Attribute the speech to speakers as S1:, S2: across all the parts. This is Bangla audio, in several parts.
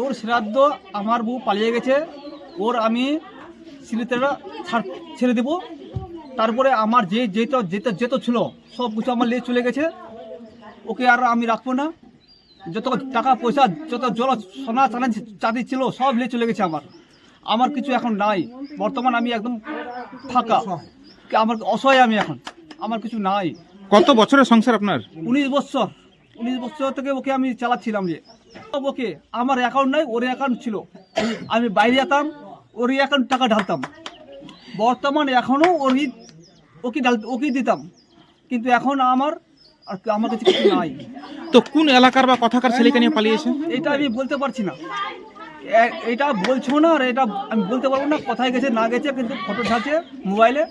S1: ওর শ্রাদ্ধ আমার বউ পালিয়ে গেছে, ওর আমি সিলিতেরা ছেড়ে দেবো। তারপরে আমার যেত ছিল সব কিছু আমার নিয়ে চলে গেছে, ওকে আর আমি রাখবো না। যত টাকা পয়সা যত জল সোনা চাঁদি ছিল সব নিয়ে চলে গেছে। আমার কিছু এখন নাই। বর্তমান আমি একদম ফাঁকা, আমার অসহায় আমি এখন, আমার কিছু নাই।
S2: কত বছরের সংসার আপনার?
S1: 19 বছর। 19 বছর থেকে ওকে আমি চালাচ্ছিলাম। যে ওকে আমার অ্যাকাউন্ট নাই, ওর অ্যাকাউন্ট ছিল। আমি বাইরে যেতাম, ওর অ্যাকাউন্ট টাকা ঢালতাম। বর্তমান এখনও ওকে দিতাম, কিন্তু এখন আমার কাছে কিছু নাই।
S2: তো কোন এলাকার বা কথাকার ছেলেকে নিয়ে পালিয়েছে?
S1: এটা আমি বলতে পারছি না। এটা বলছো না, আর এটা আমি বলতে পারবো না কোথায় গেছে না গেছে, কিন্তু ফটো ছাড়ছে মোবাইলে,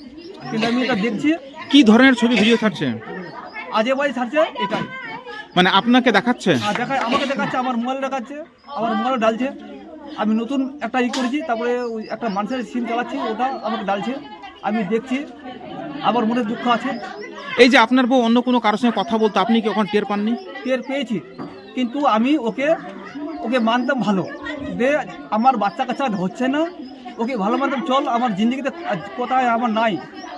S1: কিন্তু আমি এটা দেখছি।
S2: কি ধরনের ছবি ভিডিও ছাড়ছে?
S1: আজে বাজে ছাড়ছে, এটাই।
S2: মানে আপনাকে দেখাচ্ছে?
S1: আমাকে দেখাচ্ছে, আমার মোবাইল দেখাচ্ছে, আমার মোবাইল ডালছে। আমি নতুন একটা করেছি, তারপরে ওই একটা মানুষের সিম চালাচ্ছি, ওটা আমাকে ডালছে, আমি দেখছি। আমার মনে দুঃখ আছে।
S2: এই যে আপনার বউ অন্য কোনো কারোর সঙ্গে কথা বলতো, আপনি কি ওখানে টের পাননি?
S1: টের পেয়েছি, কিন্তু আমি ওকে মানতাম ভালো। যে আমার বাচ্চা কাচ্চা হচ্ছে না, ওকে ভালো মানতাম। চল, আমার জিন্দগিতে কোথায় আমার নাই,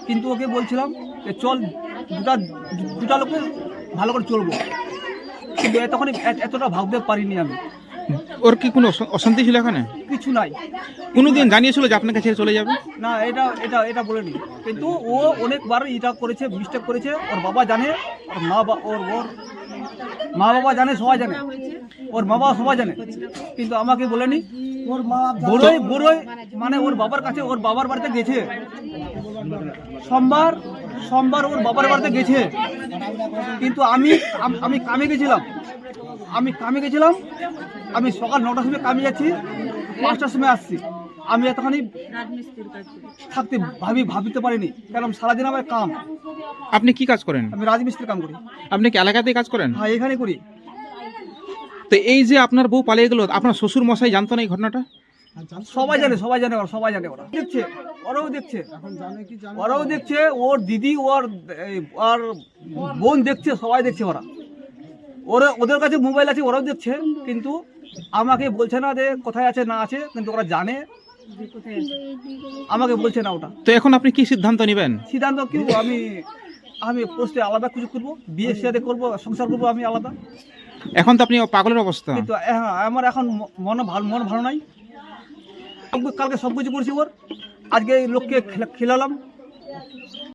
S1: কিন্তু ওকে বলছিলাম যে চল দুটা লোকে ভালো করে চলবো, কিন্তু তখন এতটা ভাবতে পারিনি আমি।
S2: ওর কি কোনো অশান্তি ছিল এখানে? কিছু
S1: নাই।
S2: কোনোদিন জানিয়েছিল যে আপনাকে ছেড়ে চলে যাবে?
S1: না, এটা বলেনি, কিন্তু ও অনেকবার এটা করেছে, মিস্টেক করেছে। ওর বাবা জানে, ওর মা বাবা জানে, সবাই জানে, ওর মা বাবা সবাই জানে, কিন্তু আমাকে বলেনি। ওর মা বড়ই মানে ওর বাবার কাছে, ওর বাবার বাড়িতে গেছে সোমবার ওর বাবার বাড়িতে গেছে, কিন্তু আমি কামে গেছিলাম। আমি সকাল 9টার সময় কামে যাচ্ছি, 5টার সময় আসছি। আমি এতখানি থাকতে ভাবিতে পারিনি, কারণ সারাদিন আমার কাম।
S2: আপনি কি কাজ করেন?
S1: আমি রাজমিস্ত্রির কাম করি।
S2: আপনি কি এলাকাতেই কাজ করেন?
S1: হ্যাঁ, এখানে করি।
S2: তো এই যে আপনার বউ পালিয়ে গেল, আপনার শ্বশুর মশাই জানতো না এই ঘটনাটা?
S1: সবাই জানে, ওরা দেখছে, ওরাও দেখছে, ওর দিদি, ওর বোন দেখছে, সবাই দেখছে। ওদের কাছে মোবাইল আছে, ওরাও দেখছে, কিন্তু আমাকে বলছে না যে কোথায় আছে না আছে, কিন্তু ওরা জানে, আমাকে বলছে না ওটা।
S2: তো এখন আপনি কি সিদ্ধান্ত নেবেন?
S1: সিদ্ধান্ত কি, আমি পোস্টে আলাদা কিছু করবো, বিয়ে সাথে করবো, সংসার করবো আমি আলাদা।
S2: এখন তো আপনি পাগলের অবস্থা।
S1: কিন্তু আমার এখন মন ভালো নাই। কালকে সব কিছু করছি, ওর আজকে লোককে খেলালাম,